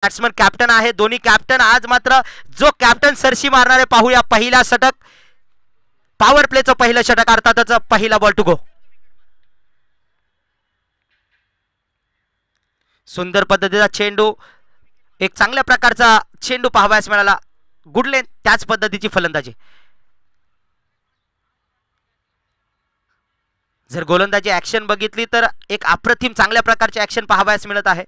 Batsman captain आहे, दोन्ही captain. आज मात्र जो कॅप्टन सरशी मारणारे पाहूया. पहिला षटक, पॉवर प्लेचं पहिलं षटक, अर्थातच पहिला बॉल टू गो. सुंदर पद्धतीचा चेंडू, एक चांगल्या प्रकारचा चेंडू पाहावयास मिळाला. गुडलेन त्याच पद्धतीची फलंदाजी. जर गोलंदाजी ऍक्शन बघितली तर एक अप्रतिम चांगल्या प्रकारची ऍक्शन पाहावयास मिळत आहे.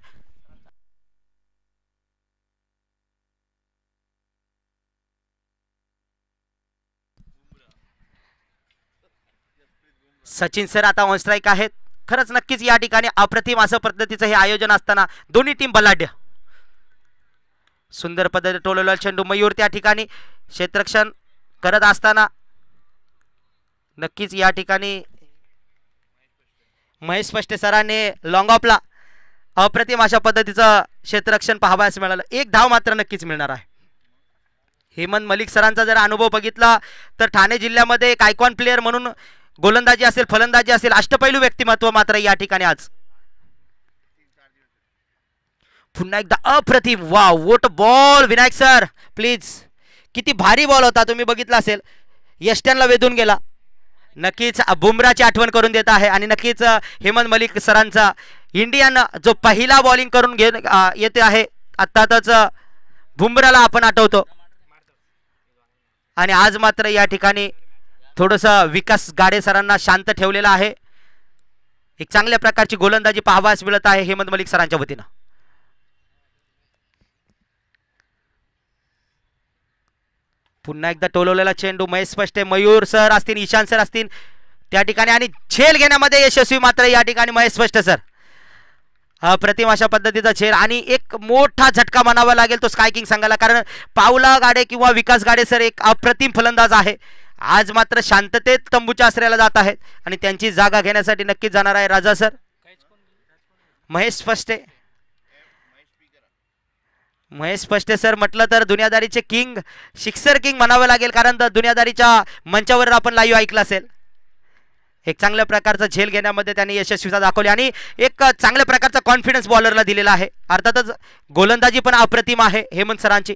सचिन सर आता ऑन स्ट्राईक आहेत. खरंच नक्कीच या ठिकाणी अप्रतिम असं पद्धतीचं हे आयोजन असताना दोन्ही टीम बलाढ्य. सुंदर पद्धतीने टोलवलेला चेंडू. मयूर त्या ठिकाणी क्षेत्ररक्षण करत असताना नक्कीच या ठिकाणी महेश स्पष्टे सरांनी लॉंग ऑफला अप्रतिम अशा पद्धतीचं क्षेत्ररक्षण पाहावयास मिळालं. एक धाव मात्र नक्कीच मिळणार आहे. हेमंत मलिक सरांचा जर अनुभव बघितला तर ठाणे जिल्ह्यामध्ये एक आयकॉन प्लेअर म्हणून गोलंदाजी असेल फलंदाजी असेल अष्टपैलू व्यक्तिमत्व मात्र या ठिकाणी आज. पुन्हा एकदा अप्रतिम. Wow, what ball Vinayak sir, please. किती भारी बॉल होता, तुम्ही बघितला असेल. यष्ट्यांना वेधून गेला. नक्कीच बुमराची आठवण करून देत आहे. आणि नक्कीच हेमंत मलिक सरांचा इंडियन जो पहिला बॉलिंग करून येते आहे आत्ताच बुमराला आपण आठवतो. आणि आज मात्र या ठिकाणी थोडंसं विकास गाडे सरांना शांत ठेवलेला आहे. एक चांगल्या प्रकारची गोलंदाजी पाहावयास मिळत आहे हेमंत मलिक सरांच्या वतीनं. पुन्हा एकदा टोलवलेला चेंडू. महेश स्पष्टे, मयूर सर असतील, ईशान सर असतील त्या ठिकाणी. आणि झेल घेण्यामध्ये यशस्वी मात्र या ठिकाणी महेश स्पष्टे सर. अप्रतिम अशा पद्धतीचा झेल. आणि एक मोठा झटका म्हणावा लागेल तो स्काय किंग संघाला, कारण पावला गाडे किंवा विकास गाडे सर एक अप्रतिम फलंदाज आहे. आज मात्र शांततेत तंबूच्या आश्रयाला जात आहेत आणि त्यांची जागा घेण्यासाठी नक्कीच जाणार आहे राजा सर. महेश स्पष्टे, महेश स्पष्टे सर म्हटलं तर दुनियादारीचे किंग, सिक्सर किंग म्हणावं लागेल, कारण दुनियादारीच्या मंचावर आपण लाईव्ह ऐकलं असेल. एक चांगल्या प्रकारचा झेल घेण्यामध्ये त्यांनी यशस्वीता दाखवली आणि एक चांगल्या प्रकारचा कॉन्फिडन्स बॉलरला दिलेला आहे. अर्थातच गोलंदाजी पण अप्रतिम आहे हेमंत सरांची.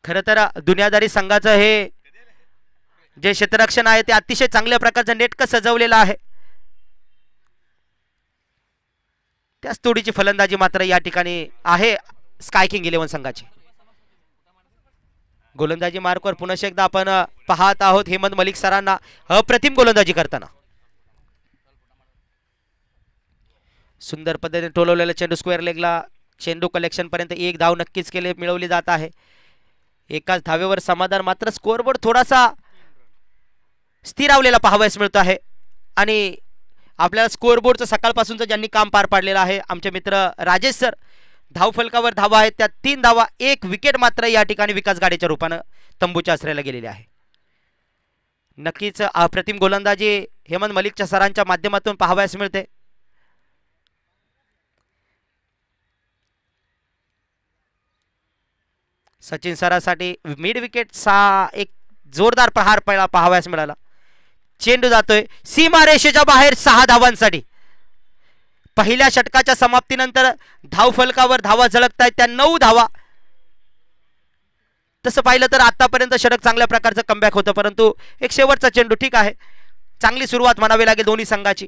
खरं तर दुनियादारी संघाचं हे जे क्षेत्ररक्षण आहे ते अतिशय चांगल्या प्रकारचं नेटकं सजवलेलं आहे. त्याच तोडीची फलंदाजी मात्र या ठिकाणी आहे स्काय किंग 11 संघाची. गोलंदाजी मार्कवर पुन्हा एकदा आपण पाहत आहोत हेमंत मलिक सरांना अप्रतिम गोलंदाजी करताना. सुंदर पद्धतीने टोलवलेला चेंडू स्क्वेअर लेगला. चेंडू कलेक्शन पर्यंत एक धाव नक्कीच मिळवली जात आहे. एकाच धावेवर समाधान, मात्र स्कोअरबोर्ड थोडासा स्थिरावलेला पाहावयास मिळतो आहे. आणि आपल्याला स्कोअरबोर्डचं सकाळपासूनचं ज्यांनी काम पार पाडलेलं आहे आमचे मित्र राजेश सर. धावफलकावर धावा आहेत, त्या 3 धावा, 1 विकेट मात्र या ठिकाणी विकास गाडेच्या रूपानं तंबूच्या आश्रयाला गेलेली आहे. नक्कीच अप्रतिम गोलंदाजी हेमंत मलिकच्या सरांच्या माध्यमातून पाहावयास मिळते. सचिन सरासाठी मिड विकेटचा एक जोरदार प्रहार पाहावयास मिळाला. चेंडू जातोय सीमा रेषेच्या बाहेर 6 धावांसाठी. पहिल्या षटकाच्या समाप्तीनंतर धावफलकावर धावा झळकतायत त्या 9 धावा. तसं पाहिलं तर आतापर्यंत षटक चांगल्या प्रकारचं कमबॅक होतं, परंतु एक शेवटचा चेंडू ठीक आहे. चांगली सुरुवात म्हणावी लागेल दोन्ही संघाची.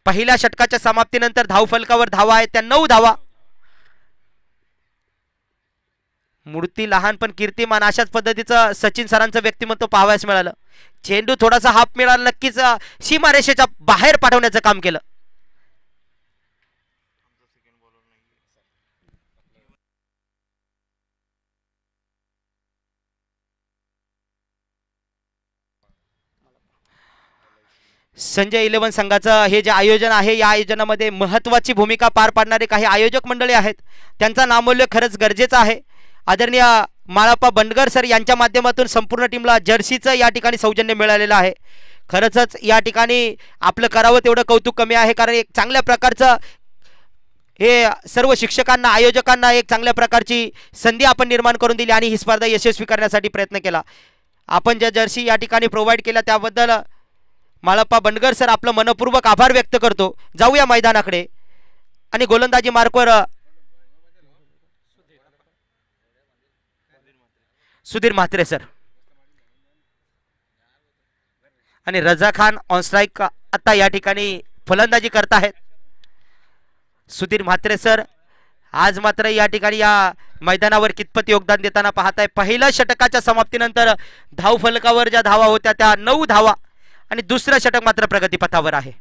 पहिल्या षटकाच्या समाप्तीनंतर धावफलकावर धावा आहेत त्या 9 धावा. मूर्ती लहान पण कीर्तिमान अशाच पद्धतीचं सचिन सरांचं व्यक्तिमत्व पाहावयास मिळालं. चेंडू थोडासा हाफ मिळाला, नक्कीच सीमारेषेच्या बाहेर पाठवण्याचं काम केलं. संजय 11 संघाचं हे जे आयोजन आहे या आयोजनामध्ये महत्त्वाची भूमिका पार पाडणारे काही आयोजक मंडळी आहेत, त्यांचा नामोल्लेख खरंच गरजेचा आहे. आदरणीय माळाप्पा बंडगर सर यांच्या माध्यमातून संपूर्ण टीमला जर्सीचं या ठिकाणी सौजन्य मिळालेलं आहे. खरंच या ठिकाणी आपलं करावं तेवढं कौतुक कमी आहे, कारण एक चांगल्या प्रकारचं हे सर्व शिक्षकांना आयोजकांना एक चांगल्या प्रकारची संधी आपण निर्माण करून दिली आणि ही स्पर्धा यशस्वी करण्यासाठी प्रयत्न केला. आपण ज्या जर्सी या ठिकाणी प्रोव्हाइड केल्या त्याबद्दल माळप्पा बंडगर सर आपलं मनपूर्वक आभार व्यक्त करतो. जाऊया मैदानाकडे. आणि गोलंदाजी मार्कवर सुधीर म्हात्रे सर आणि रजा खान ऑन स्ट्राईक आता या ठिकाणी फलंदाजी करत आहेत. सुधीर म्हात्रे सर आज मात्र या ठिकाणी या मैदानावर कितपत योगदान देताना पाहताय. पहिल्या षटकाच्या समाप्तीनंतर धाव फलकावर ज्या धावा होत्या त्या 9 धावा आणि दुसरं षटक मात्र प्रगतीपथावर आहे.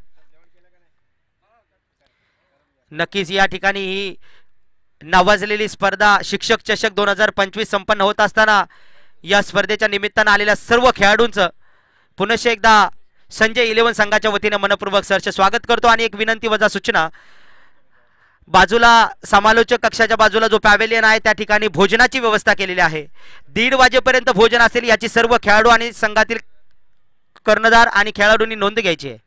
नक्कीच या ठिकाणी ही नावाजलेली स्पर्धा शिक्षक चषक 2025 संपन्न होत असताना या स्पर्धेच्या निमित्तानं आलेल्या सर्व खेळाडूंचं पुनश्च एकदा संजय 11 संघाच्या वतीने मनपूर्वक सरचे स्वागत करतो. आणि एक विनंती वजा सूचना, बाजूला समालोचक कक्षाच्या बाजूला जो पॅव्हेलियन आहे त्या ठिकाणी भोजनाची व्यवस्था केलेली आहे. 1:30 वाजेपर्यंत भोजन असेल याची सर्व खेळाडू आणि संघातील कर्णधार आणि खेळाडूंनी नोंद घ्यायची आहे.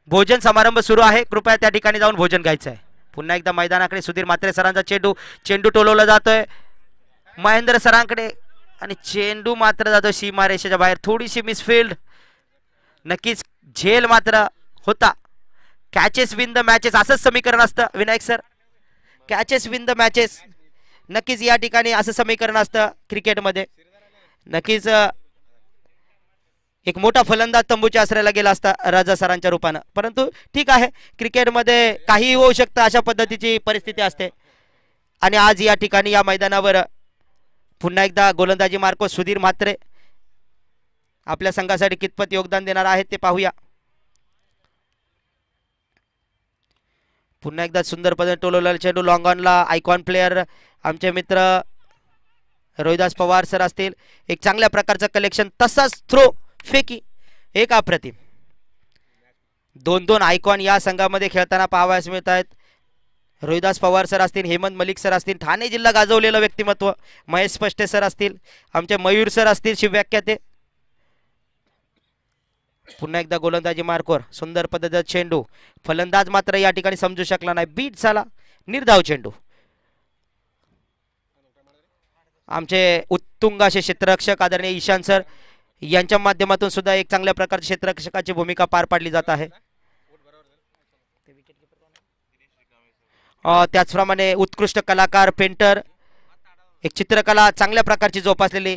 भोजन समारंभ सुरू आहे, कृपया त्या ठिकाणी जाऊन भोजन घ्यायचं आहे. पुन्हा एकदा मैदानाकडे सुधीर म्हात्रे सरांचा चेंडू टोलवला जातोय महेंद्र सरांकडे आणि चेंडू मात्र जातो सीमारेषेच्या बाहेर. थोडीशी मिसफिल्ड. नक्कीच झेल मात्र होता. कॅचेस विन द मॅचेस असंच समीकरण असतं Vinayak sir. Catches win the matches नक्कीच या ठिकाणी असं समीकरण असतं क्रिकेटमध्ये. नक्कीच एक मोठा फलंदाज तंबूच्या आश्रयाला गेला असता राजा सरांच्या रूपानं, परंतु ठीक आहे, क्रिकेटमध्ये काहीही होऊ शकतं अशा पद्धतीची परिस्थिती असते. आणि आज या ठिकाणी या मैदानावर पुन्हा एकदा गोलंदाजी मार्क सुधीर म्हात्रे आपल्या संघासाठी कितपत योगदान देणार आहेत ते पाहूया. पुन्हा एकदा सुंदर पद्धतीने टोलवलेला चेंडू लॉंग ऑनला आयकॉन प्लेयर आमचे मित्र रोहिदास पवार सर असतील. एक चांगल्या प्रकारचं कलेक्शन, तसाच थ्रो फेकी, एक अप्रतिम. 2-2 आयकॉन या संघामध्ये खेळताना पाहावयास मिळत आहेत. रोहिदास पवार सर असतील, हेमंत मलिक सर असतील, ठाणे जिल्हा गाजवलेलं व्यक्तिमत्व महेश स्पष्टे सर असतील, आमचे मयूर सर असतील शिवव्याख्याते. पुन्हा एकदा गोलंदाजी मार्कवर सुंदर पद्धतीचा चेंडू, फलंदाज मात्र या ठिकाणी समजू शकला नाही, बीट झाला, निर्धाव चेंडू. आमचे उत्तुंग असे क्षेत्ररक्षक आदरणीय ईशान सर यांच्या माध्यमातून सुद्धा एक चांगल्या प्रकारची क्षेत्ररक्षकाची भूमिका पार पाडली जात आहे. त्याचप्रमाणे उत्कृष्ट कलाकार, पेंटर, एक चित्रकला चांगल्या प्रकारची जोपासलेली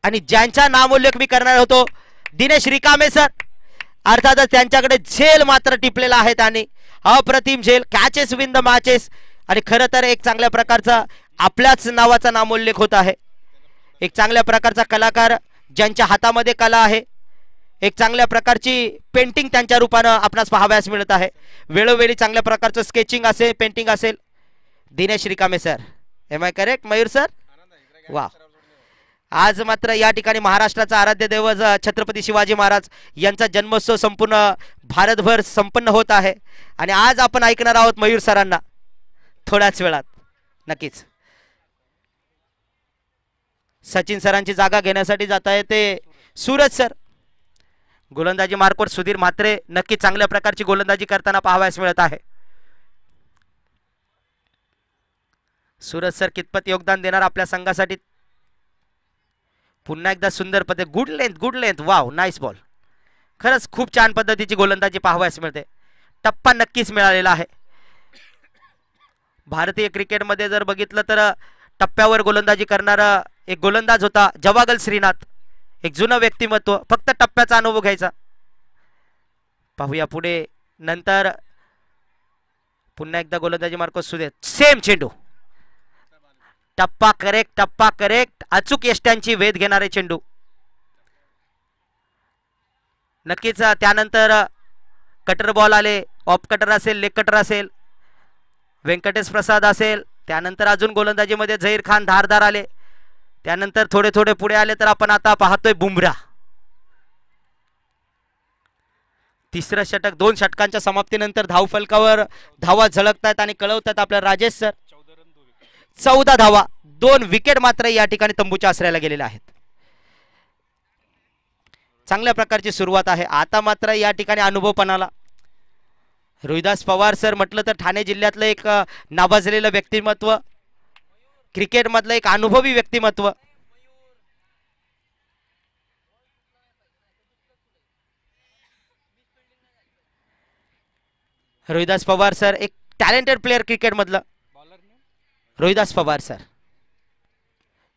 आणि ज्यांचा नामोल्लेख मी करणार होतो दिनेश रिकामे सर, अर्थातच त्यांच्याकडे झेल मात्र टिपलेला आहे आणि अप्रतिम झेल, कॅचेस विन द मॅचेस. आणि खरं तर एक चांगल्या प्रकारचा आपल्याच नावाचा नामोल्लेख होत आहे. एक चांगल्या प्रकारचा कलाकार ज्यांच्या हातामध्ये कला आहे, एक चांगल्या प्रकारची पेंटिंग त्यांच्या रूपानं आपणास पाहावयास मिळत आहे. वेळोवेळी चांगल्या प्रकारचं स्केचिंग असेल, पेंटिंग असेल. Dinesh Rikame sir, am I correct Mayur sir? वा, आज मात्र या ठिकाणी महाराष्ट्राचा आराध्य दैवत छत्रपती शिवाजी महाराज यांचा जन्मोत्सव संपूर्ण भारतभर संपन्न होत आहे. आणि आज आपण ऐकणार आहोत मयूर सरांना थोड्याच वेळात. नक्कीच सचिन सरांची जागा घेण्यासाठी जात आहे ते सूरज सर. गोलंदाजी मार्कवर सुधीर म्हात्रे नक्की चांगल्या प्रकारची गोलंदाजी करताना पाहावयास मिळत आहे. सूरज सर कितपत योगदान देणार आपल्या संघासाठी? पुन्हा एकदा सुंदर पद्धत, good length, wow, nice ball. खरंच खूप छान पद्धतीची गोलंदाजी पाहावयास मिळते. टप्पा नक्कीच मिळालेला आहे. भारतीय क्रिकेटमध्ये जर बघितलं तर टप्प्यावर गोलंदाजी करणारा एक गोलंदाज होता जवागल श्रीनाथ, एक जुनं व्यक्तिमत्व. फक्त टप्प्याचा अनुभव घ्यायचा. पाहूया पुढे. नंतर पुन्हा एकदा गोलंदाजी मार्क सुधीर, सेम चेंडू, टप्पा करेक्ट, अचूक यष्ट्यांची वेध घेणारे चेंडू. नक्कीच त्यानंतर कटर बॉल आले, ऑफ कटर असेल, लेग कटर असेल, व्यंकटेश प्रसाद असेल. त्यानंतर अजून गोलंदाजीमध्ये झहीर खान धारदार आले. त्यानंतर थोडे पुढे आले तर आपण आता पाहतोय बुमराह. तिसरं षटक, 2 षटकांच्या समाप्तीनंतर धावफलकावर धावा झळकतात आणि कळवतात आपल्या राजेश सर. 14 धावा, 2 विकेट मात्र या ठिकाणी तंबूच्या आश्रयाला गेलेल्या आहेत. चांगल्या प्रकारची सुरुवात आहे. आता मात्र या ठिकाणी अनुभवपणाला रोहिदास पवार सर म्हटलं तर ठाणे जिल्ह्यातलं एक नावाजलेलं व्यक्तिमत्व, क्रिकेटमधलं एक अनुभवी व्यक्तिमत्व. रोहिदास पवार सर एक टॅलेंटेड प्लेअर क्रिकेट मधलं. रोहिदास पवार सर.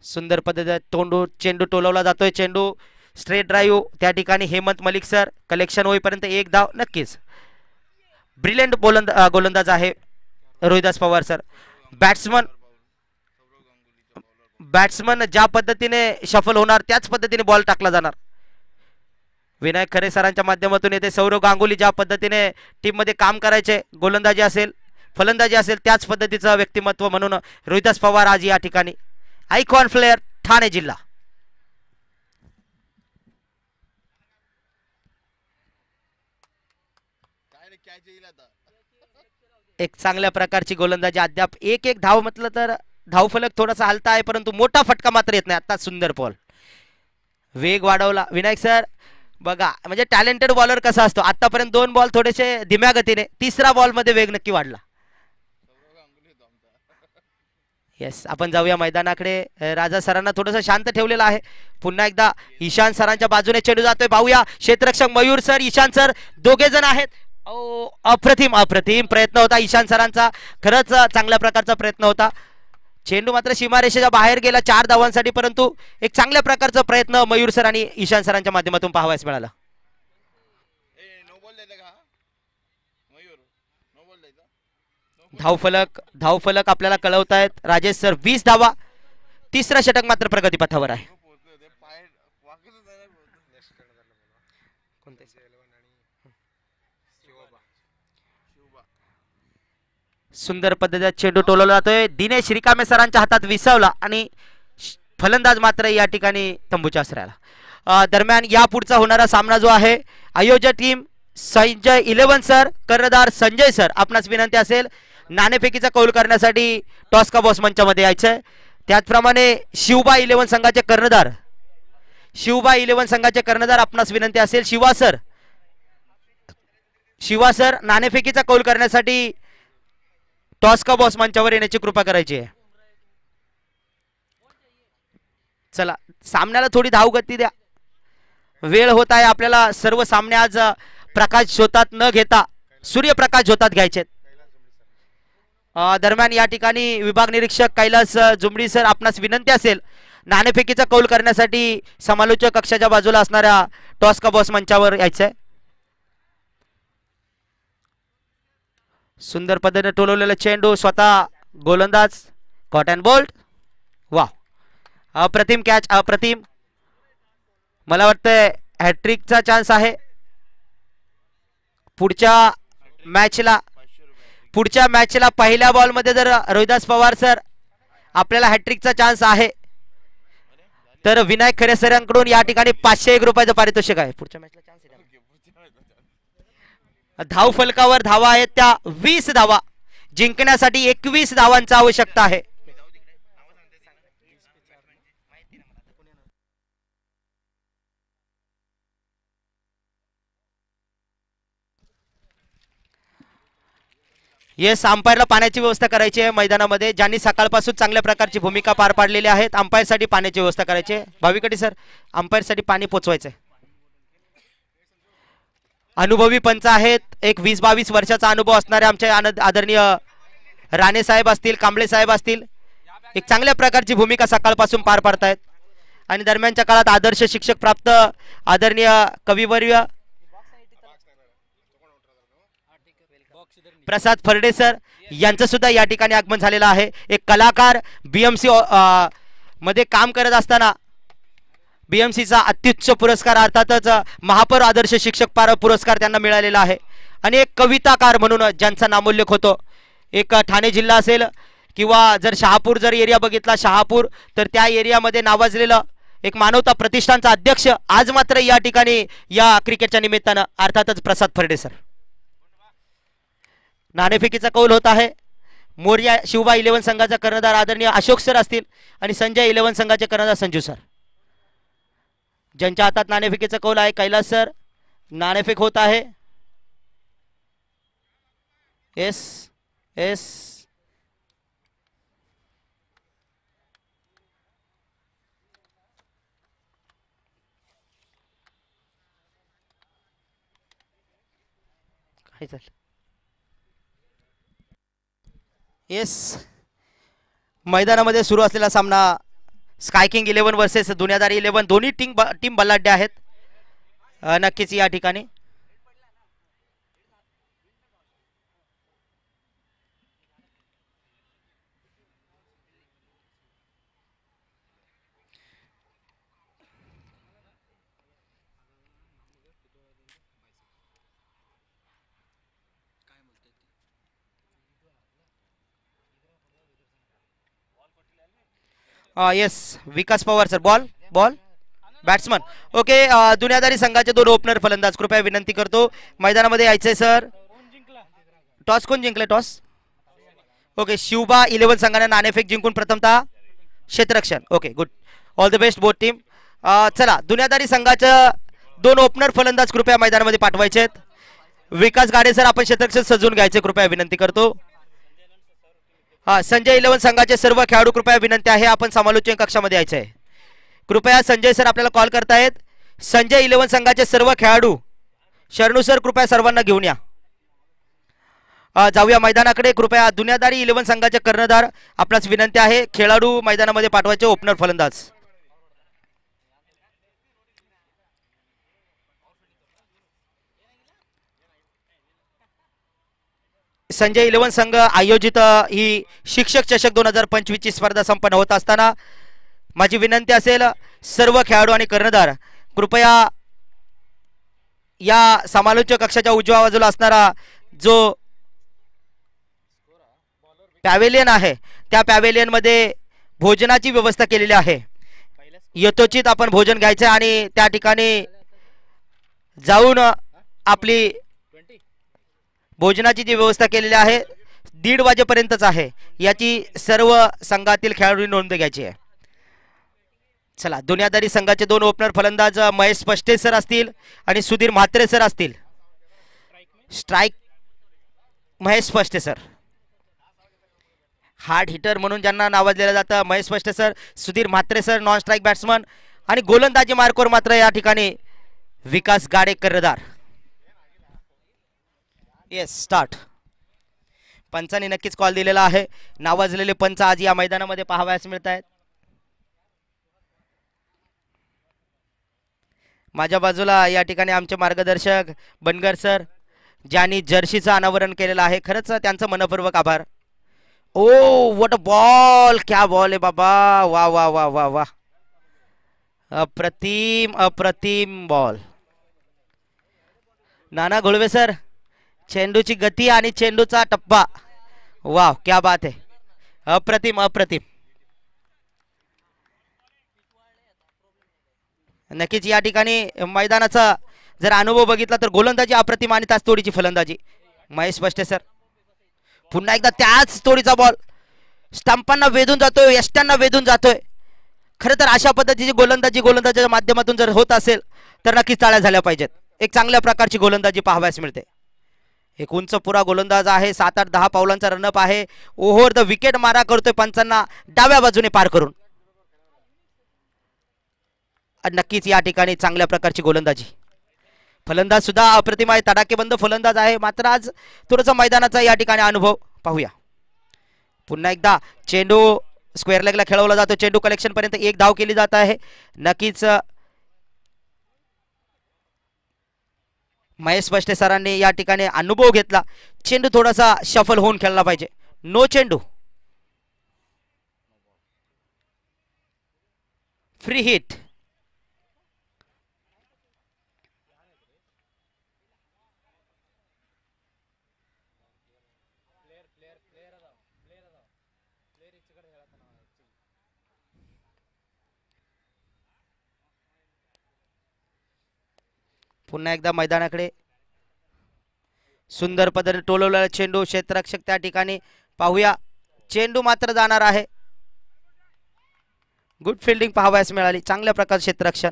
सुंदर पद्धतीने चेंडू टोलवला जातोय. चेंडू स्ट्रेट ड्राईव्ह त्या ठिकाणी हेमंत मलिक सर. कलेक्शन होईपर्यंत एक धाव नक्कीच. ब्रिलियंट गोलंदाज आहे रोहिदास पवार सर. बॅट्समन ज्या पद्धतीने शफल होणार त्याच पद्धतीने बॉल टाकला जाणार. विनायक खरे सरांच्या माध्यमातून येते. सौरव गांगुली ज्या पद्धतीने टीम मध्ये काम करायचे, गोलंदाजी असेल फलंदाजी असेल त्याच पद्धतीचं व्यक्तिमत्व म्हणून रोहिदास पवार आज या ठिकाणी आयकॉन प्लेअर ठाणे जिल्हा. एक चांगल्या प्रकारची गोलंदाजी. अद्याप एक धाव म्हटलं तर धावफलक थोडासा हलता आहे परंतु मोठा फटका मात्र येत नाही. आता सुंदर बॉल. वेग वाढवला विनायक सर. बघा म्हणजे टॅलेंटेड बॉलर कसा असतो. आतापर्यंत 2 बॉल थोडेसे धीम्या गतीने, तिसरा बॉल मध्ये वेग नक्की वाढला. येस आपण जाऊया मैदानाकडे. राजा सरांना थोडंसं शांत ठेवलेलं आहे. पुन्हा एकदा ईशान सरांच्या बाजूने चेंडू जातोय. पाहूया क्षेत्ररक्षक मयूर सर, ईशान सर दोघे जण आहेत. अप्रतिम अप्रतिम प्रयत्न होता ईशान सरांचा. खरंच चांगल्या प्रकारचा प्रयत्न होता. चेंडू मात्र सीमारेषेच्या बाहेर गेला 4 धावांसाठी परंतु एक चांगल्या प्रकारचा प्रयत्न मयूर सर आणि ईशान सरांच्या माध्यमातून पाहावयास मिळाला. धावफलक आपल्याला कळवतायत राजेश सर. 20 धावा. तिसरा षटक मात्र प्रगतीपथावर आहे. सुंदर पद्धतीने चेंडू टोलवला जातोय. दिनेश रिकामे सरांच्या हातात विसावला आणि फलंदाज मात्र या ठिकाणी तंबूच्या आश्रयाला. दरम्यान या पुढचा होणारा सामना जो आहे आयोजक टीम संजय 11 सर, कर्णधार संजय सर. आपणास विनंती असेल नाणेफेकीचा कौल करण्यासाठी टॉस का बॉस मंचामध्ये यायचंय. त्याचप्रमाणे शिवबा 11 संघाचे कर्णधार आपणास विनंती असेल शिवा सर नाणेफेकीचा कौल करण्यासाठी टॉस का बॉस मंचावर येण्याची कृपा करायची आहे. चला सामन्याला थोडी धावगती द्या. वेळ होत आहे आपल्याला. सर्व सामने आज प्रकाश झोतात न घेता सूर्यप्रकाश झोतात घ्यायचे. दरम्यान या ठिकाणी विभाग निरीक्षक कैलास जुमडी सर आपणास विनंती असेल नाणेफेकीचा कौल करण्यासाठी समालोचक कक्षाच्या बाजूला असणाऱ्या टॉस का बॉस मंचावर यायचंय. सुंदर पद्धतीने टोलवलेला चेंडू स्वतः गोलंदाज कॉट अँड बोल्ट. वा अप्रतिम कॅच. अप्रतिम. मला वाटतंय हॅट्रिकचा चान्स आहे पुढच्या मॅचला पहिल्या बॉल मध्ये जर रोहिदास पवार सर आपल्याला हॅट्रिकचा चान्स आहे तर विनायक खरे सरांकडून या ठिकाणी 501 रुपयाचं पारितोषिक आहे. पुढच्या मॅचला चान्स आहे. धाव फलकावर धावा आहेत त्या 20 धावा. जिंकण्यासाठी 21 धावांची आवश्यकता आहे. येस अंपायरला पाण्याची व्यवस्था करायची आहे मैदानामध्ये. ज्यांनी सकाळपासून चांगल्या प्रकारची भूमिका पार पाडलेली आहेत अंपायरसाठी पाण्याची व्यवस्था करायची आहे. भाविकडी सर अंपायरसाठी पाणी पोचवायचं आहे. अनुभवी पंच आहेत. एक 20-22 वर्षाचा अनुभव असणारे आमचे आदरणीय राणे साहेब असतील, कांबळे साहेब असतील. एक चांगल्या प्रकारची भूमिका सकाळपासून पार पाडतायत. आणि दरम्यानच्या काळात आदर्श शिक्षक प्राप्त आदरणीय कविवर्य प्रसाद फरडे सर यांचं सुद्धा या ठिकाणी आगमन झालेलं आहे. एक कलाकार बीएमसी मध्ये काम करत असताना बीएमसीचा अत्युच्च पुरस्कार अर्थातच महापौर आदर्श शिक्षक पुरस्कार त्यांना मिळालेला आहे. आणि एक कविताकार म्हणून ज्यांचा नामोल्लेख होतो. एक ठाणे जिल्हा असेल किंवा जर शहापूर जर एरिया बघितला शहापूर तर त्या एरियामध्ये नावाजलेलं एक मानवता प्रतिष्ठानचा अध्यक्ष आज मात्र या ठिकाणी या क्रिकेटच्या निमित्तानं अर्थातच प्रसाद फरडे सर. नाणेफेकीचा कौल होत आहे. मोर्या शिवबा 11 संघाचा कर्णधार आदरणीय अशोक सर असतील आणि संजय 11 संघाचे कर्णधार संजू सर. ज्यांच्या हातात नाणेफेकीचा कौल आहे कैलास सर. नाणेफेक होत आहे. एस एस काय झालं. येस, मैदानामध्ये सुरू असलेला सामना स्काय किंग 11 वर्सेस दुनियादारी 11, दोन्ही टीम बलाढ्य आहेत. नक्कीच या ठिकाणी yes, Vikas Pawar sir. Ball ball batsman. Okay, Duniyadari संघाचे 2 ओपनर फलंदाज, कृपया विनंती करतो मैदानामध्ये यायचंय सर. टॉस कोण जिंकले? टॉस ओके, शिवबा 11 संघाने नाणेफेक जिंकून प्रथमतः क्षेत्ररक्षण. Okay, good, all the best both team. चला, दुनियादारी संघाचं 2 ओपनर फलंदाज कृपया मैदानामध्ये पाठवायचे आहेत. विकास गाडे सर, आपण क्षेत्ररक्षण सजवून घ्यायचे, कृपया विनंती करतो. संजय 11 संघाचे सर्व खेळाडू कृपया विनंती आहे, आपण समालोचन कक्षामध्ये यायचे आहे. कृपया संजय सर आपल्याला कॉल करतायत. संजय 11 संघाचे सर्व खेळाडू, शरणू सर कृपया सर्वांना घेऊन या. जाऊया मैदानाकडे. कृपया दुनियादारी 11 संघाचे कर्णधार आपल्यास विनंती आहे, खेळाडू मैदानामध्ये पाठवायचे, ओपनर फलंदाज. संजय 11 संघ आयोजित ही शिक्षक चषक 2025 ची स्पर्धा संपन्न होत असताना माझी विनंती असेल, सर्व खेळाडू आणि कर्णधार कृपया या समालोचक कक्षाच्या उजव्या बाजूला असणारा जो पॅव्हेलियन आहे त्या पॅव्हेलियन मध्ये भोजनाची व्यवस्था केलेली आहे. यथोचित आपण भोजन घ्यायचे आणि त्या ठिकाणी जाऊन आपली भोजनाची जी व्यवस्था केलेली आहे 1:30 वाजेपर्यंतच आहे, याची सर्व संघातील खेळाडूंनी नोंद घ्यायची आहे. चला, दुनियादारी संघाचे 2 ओपनर फलंदाज महेश पष्टे सर असतील आणि सुधीर म्हात्रे सर असतील. Strike Mahesh Pashte sir, hard hitter म्हणून ज्यांना नावाजलेलं जातं, Mahesh Pashte sir, Sudhir Mhatre sir non strike batsman, आणि गोलंदाजी मार्कवर मात्र या ठिकाणी विकास गाडे कर्णधार. Yes, start. पंचांनी नक्कीच कॉल दिलेला आहे. नावाजलेले पंच आज या मैदानामध्ये पाहावयास मिळत आहेत. माझ्या बाजूला या ठिकाणी आमचे मार्गदर्शक बनगर सर, ज्यांनी जर्सीचं अनावरण केलेलं आहे, खरंच त्यांचं मनपूर्वक आभार. ओ व्हॉट अ बॉल, क्या बॉल आहे बाबा, वा वा वा वा वा, अप्रतिम अप्रतिम बॉल. नाना घोळवे सर, चेंडूची गती आणि चेंडूचा टप्पा, वाव क्या बात आहे, अप्रतिम अप्रतिम. नक्कीच या ठिकाणी मैदानाचा जर अनुभव बघितला तर गोलंदाजी अप्रतिम आणि त्याच तोडीची फलंदाजी. महेश पष्टे सर, पुन्हा एकदा त्याच तोडीचा बॉल, स्टंपांना वेधून जातोय, यष्ट्यांना वेधून जातोय. खरं तर अशा पद्धतीची गोलंदाजी गोलंदाजीच्या माध्यमातून जर होत असेल तर नक्कीच टाळ्या झाल्या पाहिजेत. एक चांगल्या प्रकारची गोलंदाजी पाहावयास मिळते. एक उंच पुरा गोलंदाज आहे, 7-8-10 पावलांचा रनअप आहे, ओव्हर द विकेट मारा करतोय पंचांना डाव्या बाजूने पार करून. नक्कीच या ठिकाणी चांगल्या प्रकारची गोलंदाजी. फलंदाज सुद्धा अप्रतिम आहे, तडाखेबंद फलंदाज आहे, मात्र आज थोडासा मैदानाचा या ठिकाणी अनुभव पाहूया. पुन्हा एकदा चेंडू स्क्वेअर लेगला खेळवला जातो, चेंडू कलेक्शन पर्यंत 1 धाव केली जात आहे. नक्कीच महेश पष्टे सरांनी या ठिकाणी अनुभव घेतला, चेंडू थोडासा शफल होऊन खेळला पाहिजे. नो चेंडू, फ्री हिट. पुन्हा एकदा मैदानाकडे सुंदर पद्धतीने टोलवलेला चेंडू, क्षेत्ररक्षक त्या ठिकाणी पाहूया, चेंडू मात्र जाणार आहे. गुड फिल्डिंग पाहावयास मिळाली, चांगल्या प्रकारचे क्षेत्ररक्षण.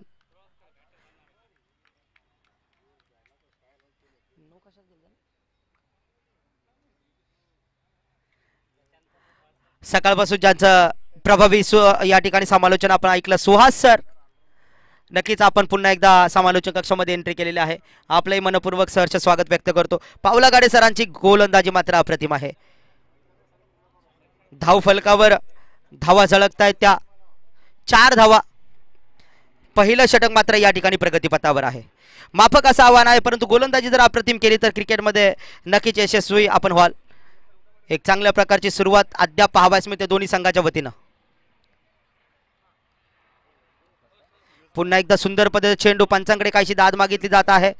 सकाळपासून ज्यांचं प्रभावी या ठिकाणी समालोचन आपण ऐकलं, सुहास सर, नक्कीच आपण पुन्हा एकदा समालोचक कक्षामध्ये एंट्री केलेली आहे. आपलंही मनपूर्वक सहर्ष स्वागत व्यक्त करतो. पावला गाडे सरांची गोलंदाजी मात्र अप्रतिम आहे. धाव फलकावर धावा झळकतायत त्या 4 धावा. पहिलं षटक मात्र या ठिकाणी प्रगतीपथावर आहे. माफक असं आव्हान आहे, परंतु गोलंदाजी जर अप्रतिम केली तर क्रिकेटमध्ये नक्कीच यशस्वी आपण व्हाल. एक चांगल्या प्रकारची सुरुवात अद्याप पाहावयास मिळते दोन्ही संघाच्या वतीनं. पुन्हा एकदा सुंदर पद्धतीने चेंडू पंचांकडे काहीशी दाद मागितली जात आहे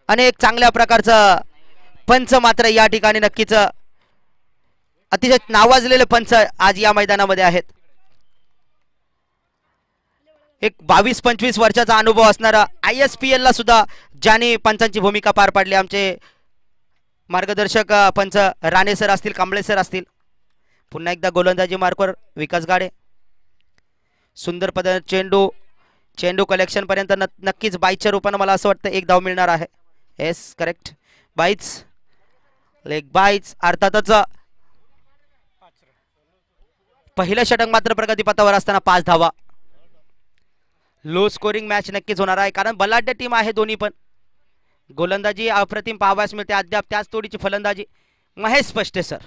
आणि एक चांगल्या प्रकारचं पंच मात्र या ठिकाणी नक्कीच अतिशय नावाजलेले पंच आज या मैदानामध्ये आहेत. एक 22-25 वर्षाचा अनुभव असणारा ISPL ला सुद्धा ज्यांनी पंचांची भूमिका पार पाडली. आमचे मार्गदर्शक पंच राणे सर असतील, कांबळे सर असतील. पुन्हा एकदा गोलंदाजी मार्कवर विकास गाडे. सुंदर पद्धतीने चेंडू कलेक्शन पर्यंत नक्कीच बाईच्या रूपाने मला असं वाटतं एक धाव मिळणार आहे. येस करेक्ट, बाईच लेग बाईच. अर्थातच पहिलं षटक मात्र प्रगतीपथावर असताना 5 धावा. लो स्कोरिंग मॅच नक्कीच होणार आहे, कारण बलाढ्य टीम आहे दोन्ही पण. गोलंदाजी अप्रतिम पाहावयास मिळते अद्याप त्याच तोडीची फलंदाजी. महेश स्पष्टे सर.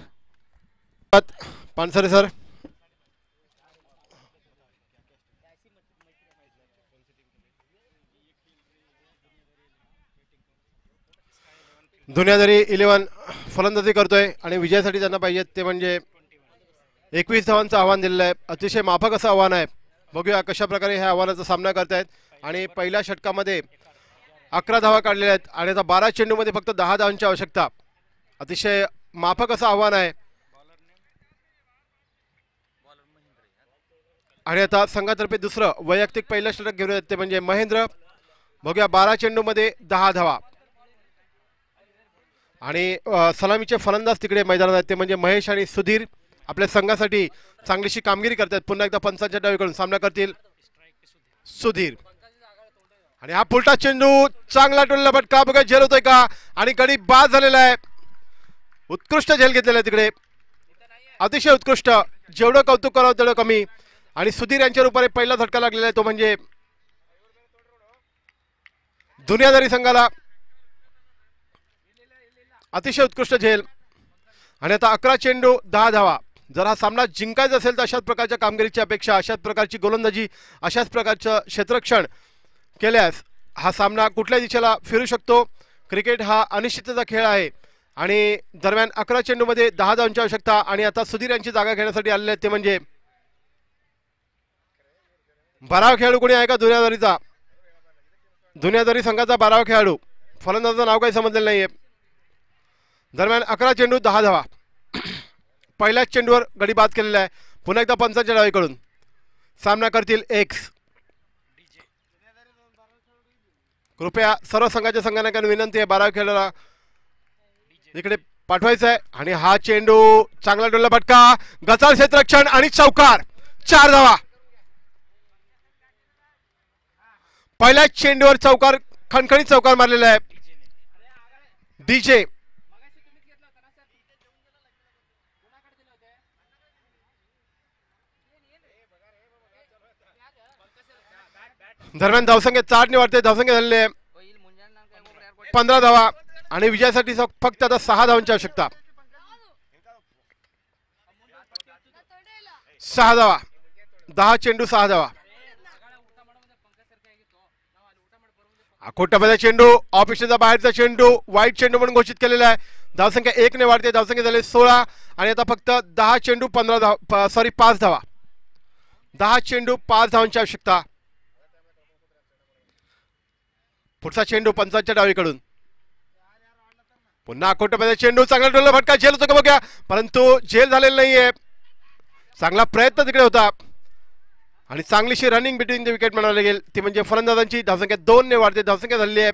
पानसरे सर. दुनियादारी 11 फलंदाजी करतोय आणि विजयासाठी त्यांना पाहिजे ते म्हणजे 21 धावांचं आव्हान दिलेलं आहे. अतिशय माफक असं आव्हान आहे. बघूया कशा प्रकारे ह्या आव्हानाचा सामना करतायत. आणि पहिल्या षटकामध्ये 11 धावा काढलेल्या आहेत आणि आता 12 चेंडूमध्ये फक्त 10 धावांची आवश्यकता. अतिशय माफक असं आव्हान आहे. आणि आता संघातर्फे दुसरं वैयक्तिक पहिलं षटक घेऊन येते म्हणजे महेंद्र. बघूया 12 चेंडूमध्ये 10 धावा. आणि सलामीचे फलंदाज तिकडे मैदानात आहेत ते म्हणजे महेश आणि सुधीर आपल्या संघासाठी चांगलीशी कामगिरी करतात. पुन्हा एकदा पंचांच्या डावीकडून सामना करतील सुधीर. आणि हा पुलटा चेंडू चांगला टोलला फटका. बघा झेल होतोय का आणि गडी बाद झालेला आहे. उत्कृष्ट झेल घेतलेला आहे तिकडे, अतिशय उत्कृष्ट. जेवढं कौतुक करावं तेवढं कमी. आणि सुधीर यांच्या रूपाने पहिला झटका लागलेला आहे तो म्हणजे दुनियादारी संघाला. अतिशय उत्कृष्ट झेल. आणि आता 11 चेंडू 10 धावा. जर हा सामना जिंकायचा असेल तर अशाच प्रकारच्या कामगिरीची अपेक्षा, अशाच प्रकारची गोलंदाजी, अशाच प्रकारचं क्षेत्ररक्षण केल्यास हा सामना कुठल्या दिशेला फिरू शकतो. क्रिकेट हा अनिश्चिततेचा खेळ आहे आणि दरम्यान 11 चेंडूमध्ये 10 धावांची आवश्यकता. आणि आता सुधीर यांची जागा घेण्यासाठी आलेले आहेत ते म्हणजे बारावा खेळाडू कोणी आहे का दुनियादारीचा? दुनियादारी संघाचा 12वा खेळाडू. फलंदाजाचं नाव काही समजलेलं नाहीये. दरम्यान 11 चेंडू 10 धावा. पहिल्याच चेंडूवर गडी बाद केलेला आहे. पुन्हा एकदा पंचांच्या डावीकडून सामना करतील एक्स. कृपया सर्व संघाच्या संघानायकांना विनंती आहे 12व्या खेळाडूला इकडे पाठवायचं आहे. आणि हा चेंडू चांगला डोलला फटका, गचाळ क्षेत्ररक्षण आणि चौकार. 4 धावा. पहिल्याच चेंडूवर चौकार, खणखणीत चौकार मारलेला आहे डीजे. दरम्यान धावसंख्या 4 ने वाढते. धावसंख्या झालेली 15 धावा आणि विजयासाठी फक्त आता 6 धावांची आवश्यकता. 6 धावा. 10 चेंडू 6 धावा. खोटामध्ये चेंडू ऑफ स्टेजचा बाहेरचा चेंडू वाईट चेंडू म्हणून घोषित केलेला आहे. धावसंख्या 1 ने वाढते. धावसंख्या झाली 16 आणि आता फक्त 10 चेंडू 5 धावा. 10 चेंडू 5 धावांची आवश्यकता. पुढचा चेंडू पंचांच्या डावीकडून पुन्हा खोटामध्ये चेंडू चांगला डोलला फटका. झेल होतो का बघा, परंतु झेल झालेला नाहीये. चांगला प्रयत्न तिकडे होता आणि चांगलीशी रनिंग बिटवीन द विकेट म्हणायला लागेल ती म्हणजे फलंदाजांची. धावसंख्या 2 ने वाढते. धावसंख्या झालेली आहे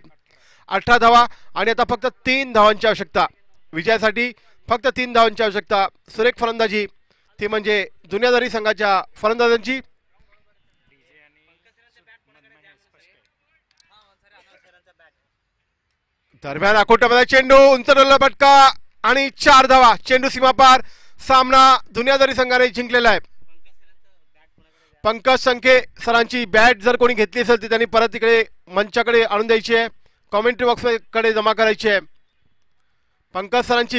18 धावा आणि आता फक्त 3 धावांची आवश्यकता. विजयासाठी फक्त 3 धावांची आवश्यकता. सुरेख फलंदाजी ती म्हणजे दुनियादारी संघाच्या फलंदाजांची. दरम्यान अकोटामध्ये चेंडू उंच डोलला फटका आणि 4 धावा. चेंडू सीमापार. सामना दुनियादारी संघाने जिंकलेला आहे. पंकज संखे सरांची बॅट जर कोणी घेतली असेल तर त्यांनी परत तिकडे मंचाकडे आणून द्यायची आहे, कॉमेंट्री बॉक्सकडे जमा करायची आहे. पंकज सरांची